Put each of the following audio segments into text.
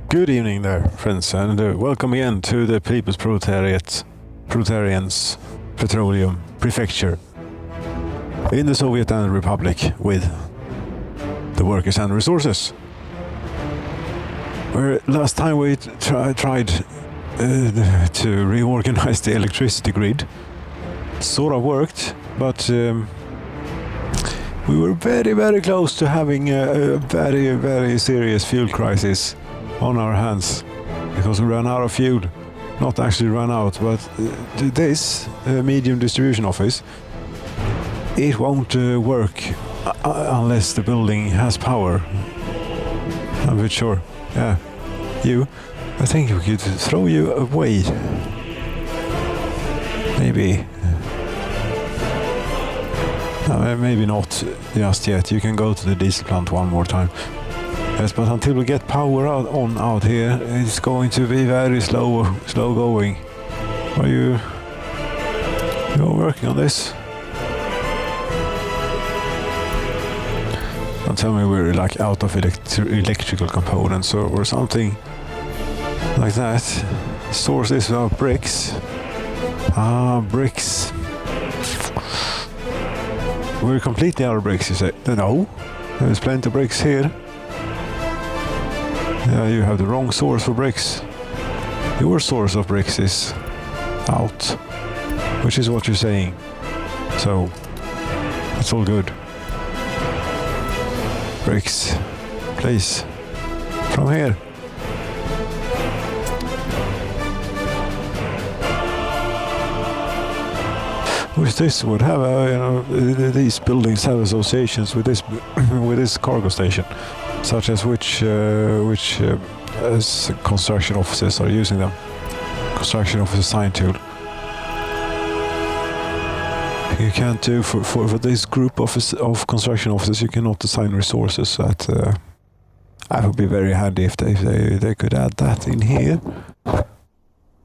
Good evening there, friends, and welcome again to the People's Proletarians, Petroleum, Prefecture in the Soviet Republic with the workers and resources. Where last time we tried to reorganize the electricity grid, sort of worked, but we were very, very close to having a very, very serious fuel crisis on our hands because we ran out of fuel. Not actually ran out, but this medium distribution office, it won't work unless the building has power. I'm a bit sure. Yeah, I think we could throw you away. Maybe. Maybe not just yet. You can go to the diesel plant one more time. Yes, but until we get power out here, it's going to be very slow going. Are you're working on this? Don't tell me we're like out of electrical components or something like that. Source is about bricks. Bricks. We're completely out of bricks, you say? No, there's plenty of bricks here. Yeah, you have the wrong source for bricks. Your source of bricks is out, which is what you're saying. So, it's all good. Bricks, please, from here. Which this would have, these buildings have associations with this cargo station. Such as which as construction offices are using them. Construction office assign tool. You can't do for this group of construction officers. You cannot assign resources. That would be very handy if they could add that in here.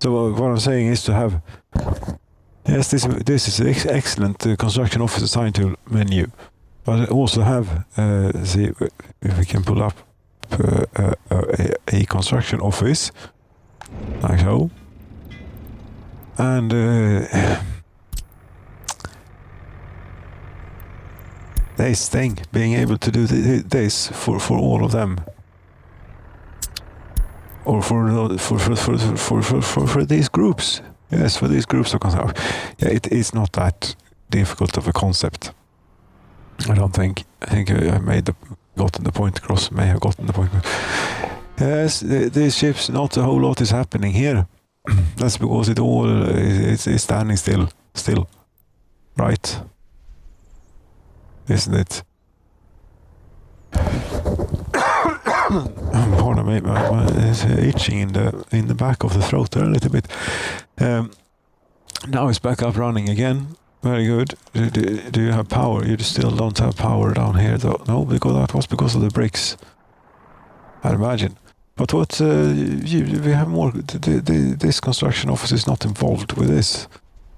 So what I'm saying is to have. Yes, this is excellent construction office assign tool menu. But also have, see if we can pull up a construction office, like so. And this thing, being able to do this for all of them. Or for these groups. Yes, for these groups of construction. Yeah, it is not that difficult of a concept. I don't think. I think I may have gotten the point across. Yes, these ships, not a whole lot is happening here. That's because it all is standing still, right? Isn't it? Pardon me, it's itching in the back of the throat there a little bit. Now it's back up running again. Very good. Do you have power? You still don't have power down here, though. No, because that was because of the bricks. I'd imagine. But what we have more. This construction office is not involved with this.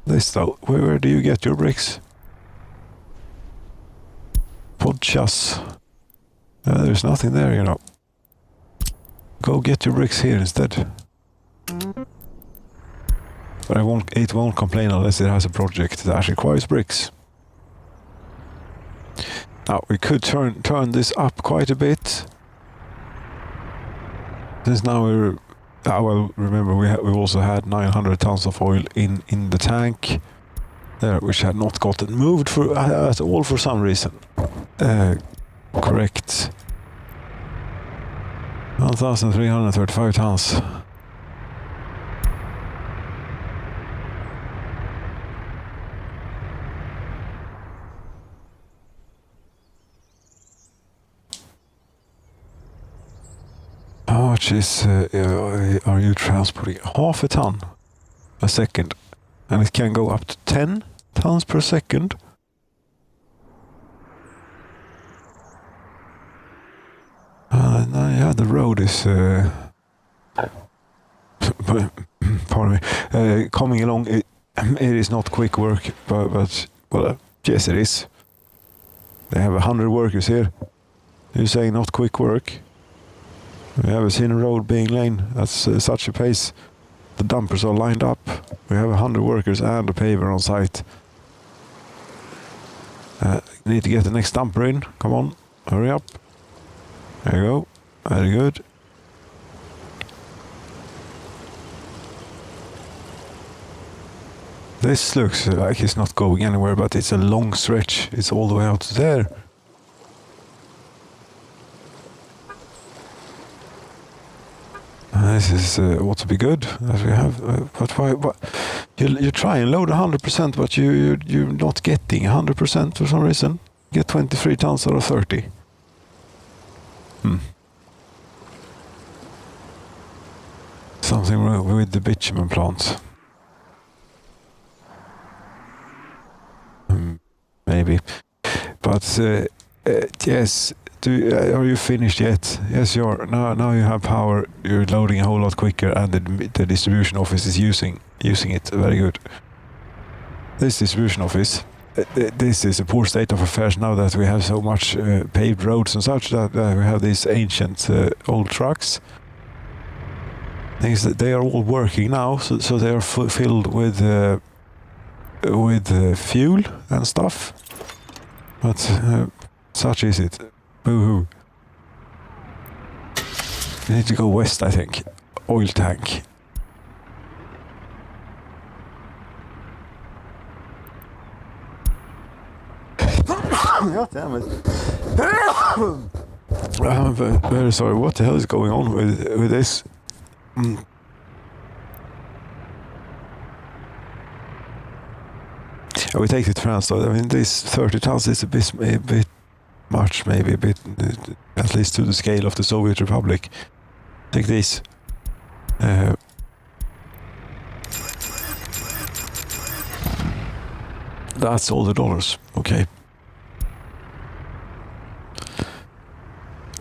This though. Where do you get your bricks? Podchas. There's nothing there, Go get your bricks here instead. But it won't complain unless it has a project that requires bricks. Now we could turn this up quite a bit. Since now remember we also had 900 tons of oil in the tank there, which had not gotten moved at all for some reason. Correct. 1,335 tons. How much are you transporting? Half a ton a second, and it can go up to 10 tons per second. Yeah, the road is pardon me, coming along. It is not quick work, but well, yes, it is. They have 100 workers here. You're saying not quick work? We have seen a road being laid at such a pace. The dumpers are lined up. We have 100 workers and a paver on site. Need to get the next dumper in. Come on, hurry up. There you go. Very good. This looks like it's not going anywhere, but it's a long stretch. It's all the way out there. This is ought to be good, as we have. But why? You try and load 100%, but you're not getting 100% for some reason. Get 23 tons out of 30. Something wrong with the bitumen plant. Maybe. But yes. Are you finished yet? Yes, you are. Now you have power. You're loading a whole lot quicker, and the distribution office is using it. Very good. This distribution office. This is a poor state of affairs now that we have so much paved roads and such that we have these ancient old trucks. Things that they are all working now, so they are filled with fuel and stuff. But such is it. Boo-hoo. We need to go west, I think. Oil tank. God damn it. I'm very sorry. What the hell is going on with this? We take it to France though. I mean, this 30 tons is a bit much, maybe a bit, at least to the scale of the Soviet Republic. Take this. That's all the dollars. Okay.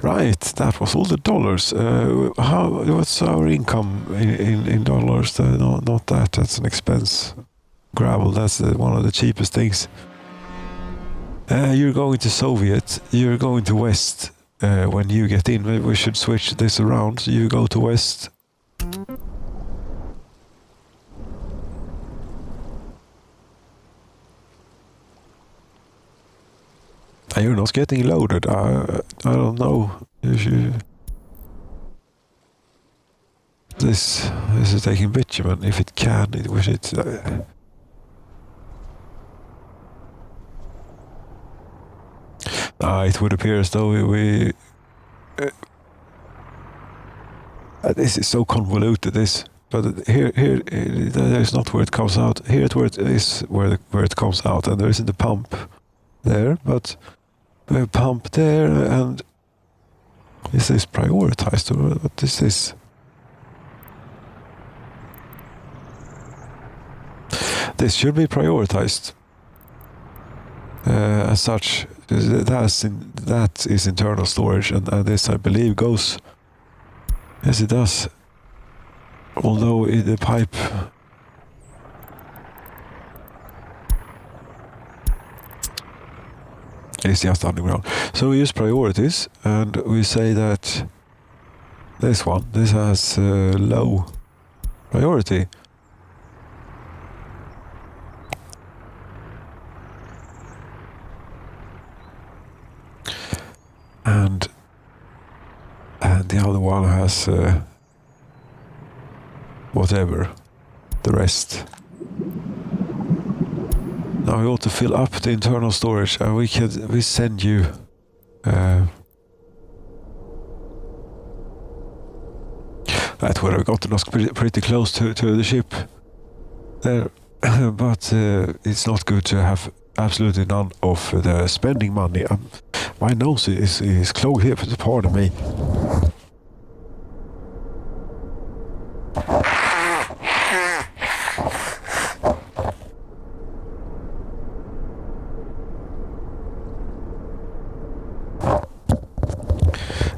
Right, that was all the dollars. What's our income in dollars? Not that. That's an expense. Gravel. That's one of the cheapest things. You're going to Soviet, you're going to West when you get in. Maybe we should switch this around. You go to West. You're not getting loaded. I don't know. This is taking bitumen. If it can, it wish it. It would appear as though we this is so convoluted. But here, there's not where it comes out. Here, where it comes out, and there isn't a pump there. But we have a pump there, and is this prioritized or what is this? This should be prioritized. As such, that is internal storage, and this I believe goes. Yes, it does. Although the pipe. Is just underground. So we use priorities, and we say that this has low priority. And the other one has whatever, the rest. Now we ought to fill up the internal storage, and we send you that would have gotten us pretty close to the ship there. But it's not good to have absolutely none of the spending money. My nose is clogged here, pardon me.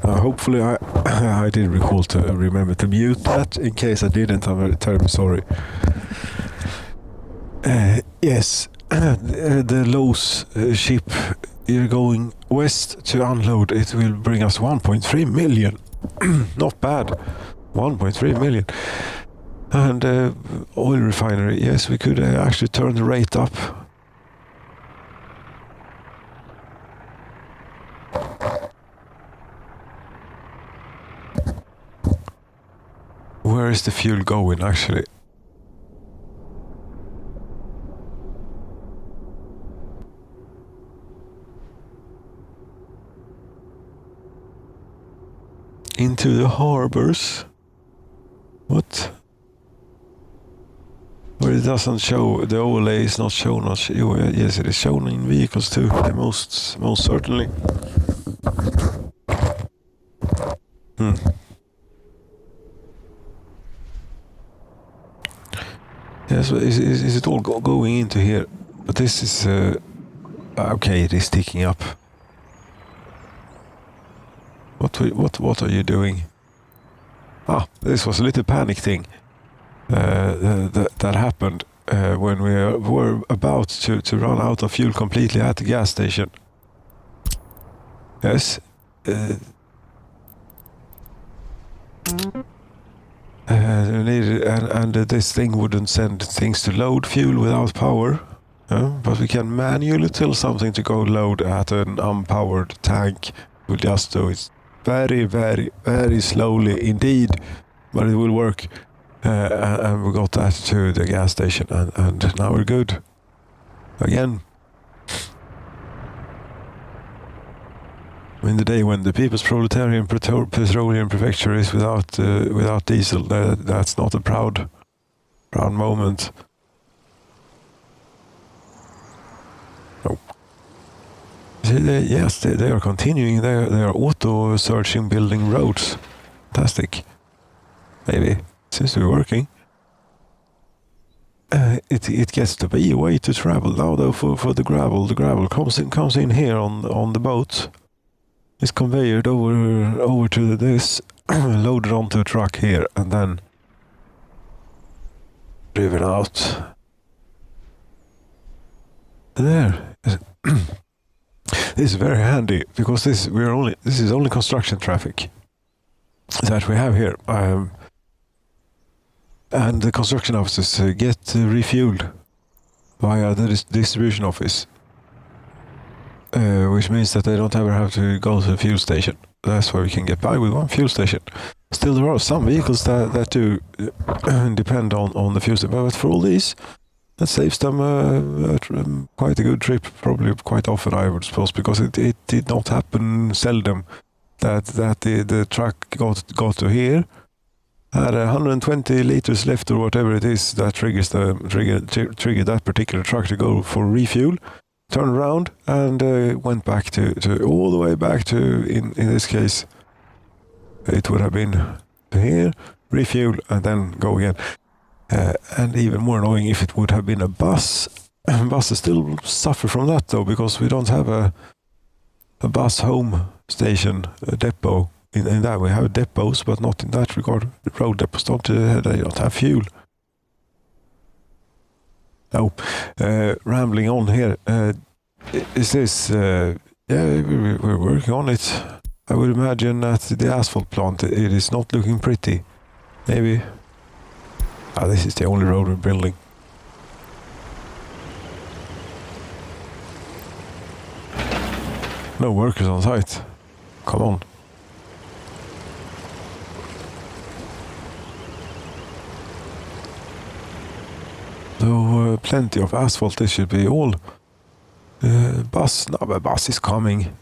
Hopefully I did recall to remember to mute that. In case I didn't, I'm very terribly sorry. Yes, the Lowe's ship, you're going west to unload. It will bring us 1.3 million. Not bad. 1.3 million. And oil refinery, yes, we could actually turn the rate up. Where is the fuel going, actually? Into the harbors. What? Where it doesn't show, the overlay is not shown. Yes, it is shown in vehicles too. Most certainly. Yes, is it all going into here? But this is okay. It is sticking up. What are you doing? Ah, this was a little panic thing that happened when we were about to run out of fuel completely at the gas station. Yes. And this thing wouldn't send things to load fuel without power. But we can manually tell something to go load at an unpowered tank. We'll just do it very, very, very slowly indeed, but it will work. And we got that to the gas station, and now we're good. Again. In the day when the People's Proletarian Petroleum Prefecture is without diesel, that's not a proud moment. No. Yes, they are continuing. They are auto searching, building roads. Fantastic. Maybe seems to be working. It gets to be a way to travel now, though. For the gravel, comes in here on the boat. It's conveyed over to this, loaded onto a truck here, and then driven out. There. This is very handy because this is only construction traffic that we have here, and the construction offices get refueled via the distribution office. Which means that they don't ever have to go to the fuel station. That's why we can get by with one fuel station. Still, there are some vehicles that do depend on the fuel station, but for all these, that saves them quite a good trip, probably quite often, I would suppose, because it did not happen seldom that the truck got to here, had 120 liters left or whatever it is that triggered that particular truck to go for refuel. Turned around and went back to all the way back to, in this case, it would have been here, refuel, and then go again. And even more annoying if it would have been a bus. Buses still suffer from that, though, because we don't have a bus home station, a depot. In that we have depots, but not in that regard. The road depots they don't have fuel. No, rambling on here. Is this? Yeah, we're working on it. I would imagine that the asphalt plant, it is not looking pretty. Maybe. This is the only road we're building. No workers on site. Come on. So plenty of asphalt. This should be all. Bus. No, but bus is coming.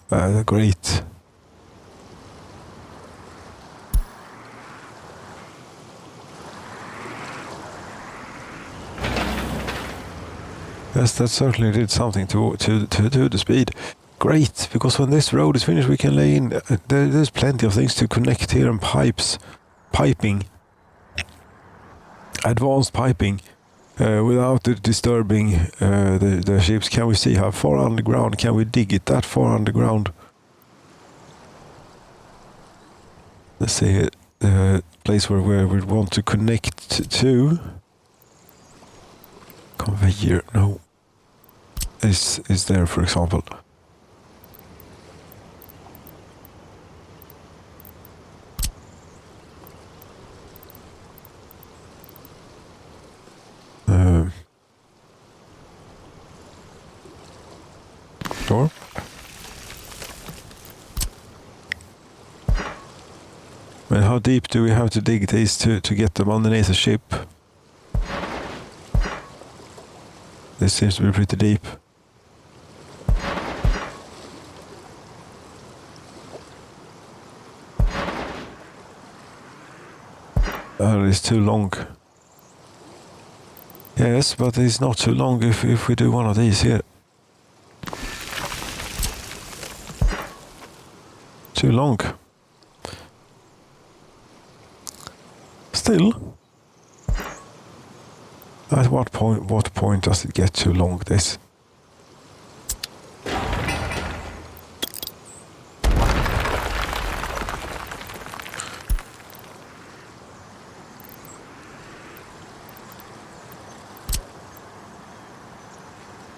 Great. Yes, that certainly did something to the speed. Great, because when this road is finished, we can lay in. There's plenty of things to connect here, and piping, advanced piping. Without disturbing the ships. Can we see how far underground? Can we dig it that far underground? Let's see the place where we want to connect to. Conveyor, no. Is there, for example. Sure. And how deep do we have to dig these to get them underneath the ship? This seems to be pretty deep. It's too long. Yes, but it's not too long if we do one of these here. Too long. Still. At what point does it get too long, this?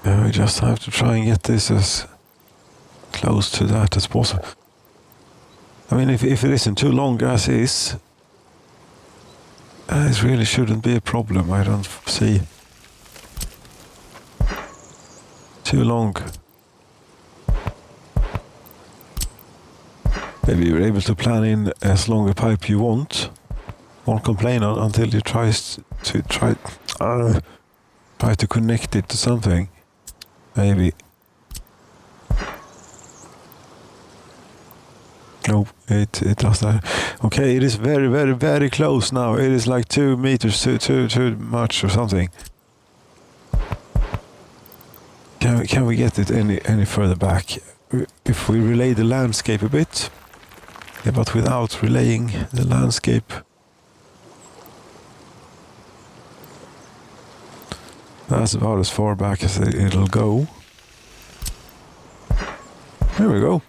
We just have to try and get this as close to that as possible. I mean, if it isn't too long as is, it really shouldn't be a problem. I don't see. Too long. Maybe you're able to plan in as long a pipe you want. Won't complain until you try to connect it to something. Maybe. No, it doesn't. Okay, it is very, very, very close now. It is like 2 meters too much or something. Can we get it any further back? If we relay the landscape a bit, yeah, but without relaying the landscape. That's about as far back as it'll go. There we go.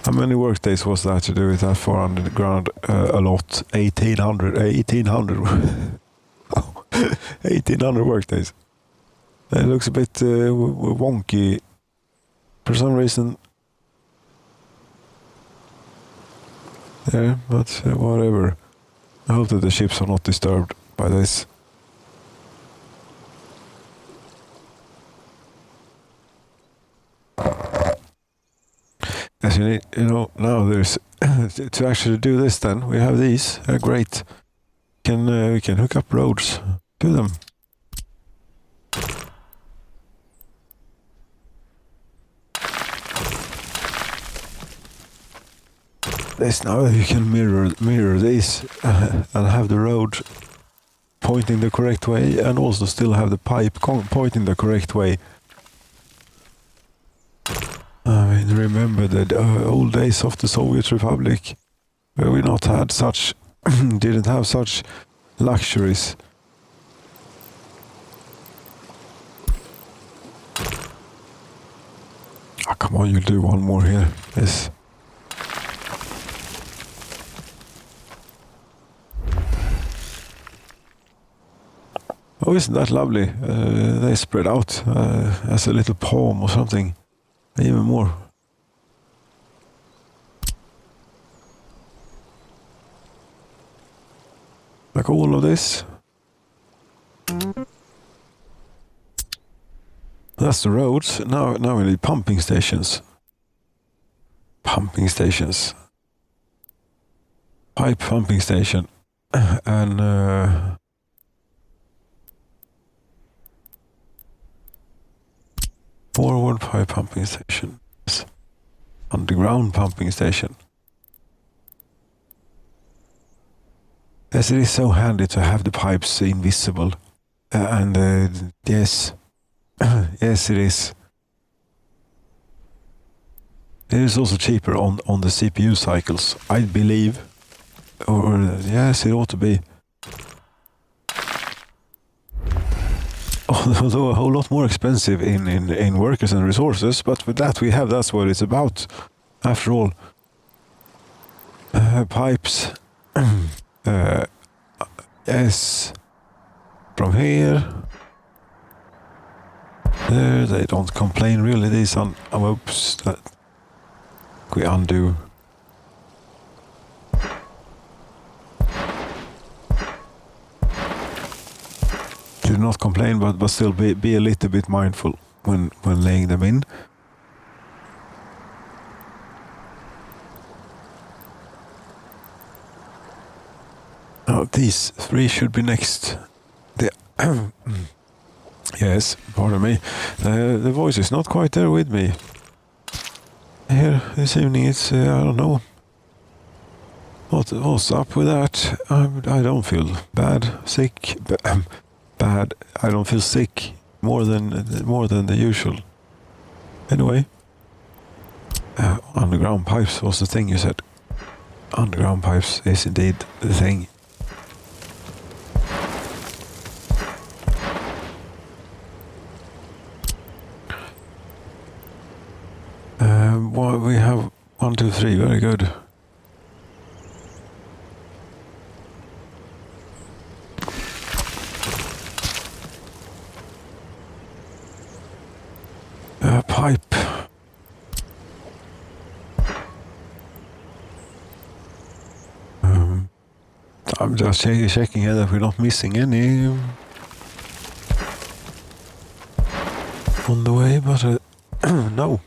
How many work days was that to do it that far under the ground? A lot. 1800. 1800 work days. It looks a bit wonky for some reason. Yeah, but whatever. I hope that the ships are not disturbed by this. As you know, now there's to actually do this. Then we have these. Great. We can hook up roads to them. This now you can mirror these and have the road pointing the correct way, and also still have the pipe pointing the correct way. I mean, remember the old days of the Soviet Republic, where we not had such, didn't have such luxuries. Oh, come on, you'll do one more here. Yes. Oh, isn't that lovely? They spread out as a little palm or something. Even more. Like all of this. That's the roads. Now we need pumping stations. Pumping stations. Pipe pumping station. And forward pipe pumping station. Underground pumping station. Yes, it is so handy to have the pipes invisible. Yes. Yes, it is. It is also cheaper on the CPU cycles, I believe. Or yes, it ought to be. Although a whole lot more expensive in workers and resources, but with that that's what it's about. After all, pipes. Yes, from here. There, they don't complain really. These oops, that we undo. Do not complain, but still be a little bit mindful. when laying them in. Now these 3 should be next. Yes, pardon me. The voice is not quite there with me. Here this evening, it's I don't know what's up with that. I don't feel sick. Bad. I don't feel sick more than the usual. Anyway, underground pipes was the thing you said. Underground pipes is indeed the thing. Well, we have 1, 2, 3. Very good. Pipe. I'm just checking here that we're not missing any on the way, but no.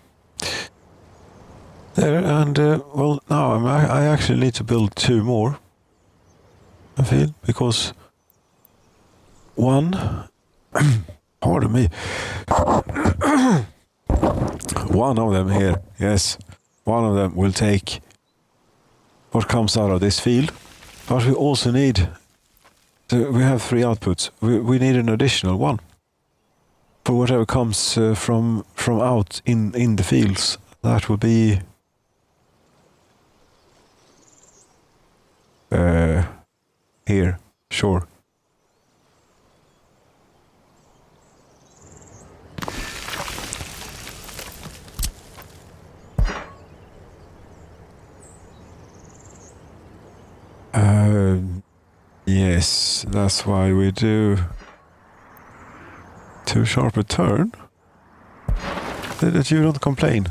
There, and well, now I actually need to build 2 more. I feel, because 1, pardon me, 1 of them here, yes, 1 of them will take what comes out of this field, but we also need, we have 3 outputs, we need an additional 1 for whatever comes from out in the fields. That will be here, sure. Yes, that's why we do too sharp a turn. That you don't complain.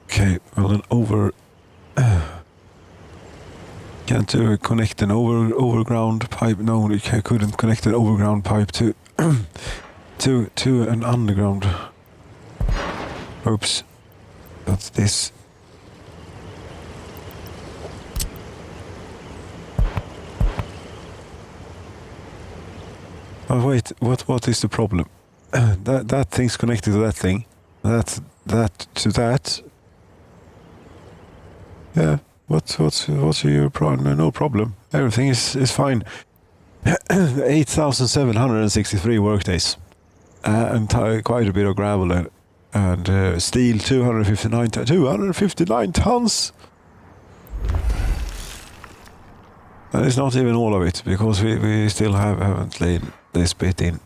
Okay, well, an can't connect an overground pipe. No, I couldn't connect an overground pipe to to an underground. Oops, that's this. Oh wait, what is the problem? that thing's connected to that thing. That to that. Yeah. What's your problem? No problem. Everything is fine. 8,763 workdays, and quite a bit of gravel and steel. 259 tons. And it's not even all of it, because we still haven't laid this bit in.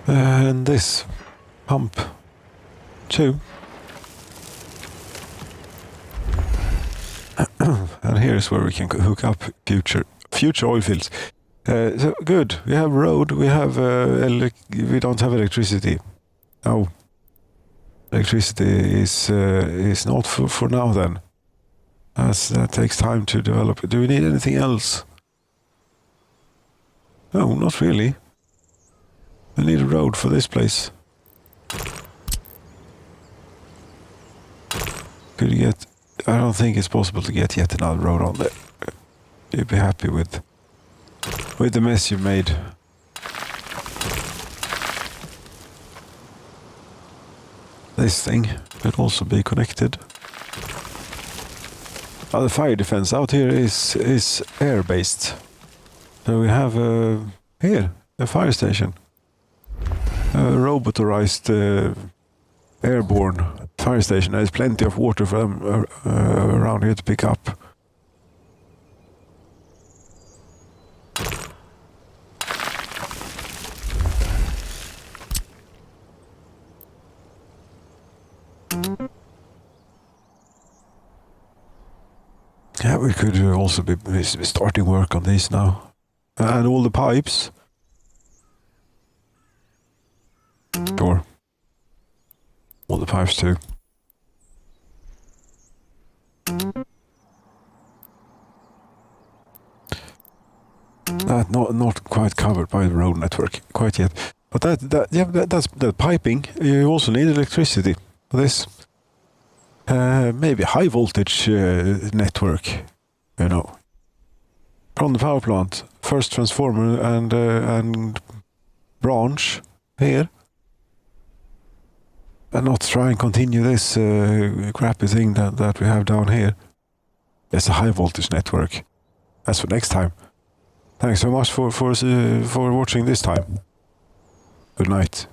And this pump 2. And here's where we can hook up future oil fields. So good. We have road. We have we don't have electricity. No. Electricity is not for now then. As that takes time to develop. Do we need anything else? No, not really. I need a road for this place. Could you get... I don't think it's possible to get yet another road on there. You'd be happy with the mess you made. This thing could also be connected. The fire defense out here is air-based. So we have here a fire station. Robotarized airborne fire station. There's plenty of water for them around here to pick up. Yeah, we could also be starting work on these now. And all the pipes. Sure. All the pipes too. Not quite covered by the road network quite yet. But that's the piping. You also need electricity for this. Maybe high voltage network, you know, from the power plant. First transformer and branch here, and not try and continue this crappy thing that we have down here. It's a high voltage network. That's for next time. Thanks so much for watching this time. Good night.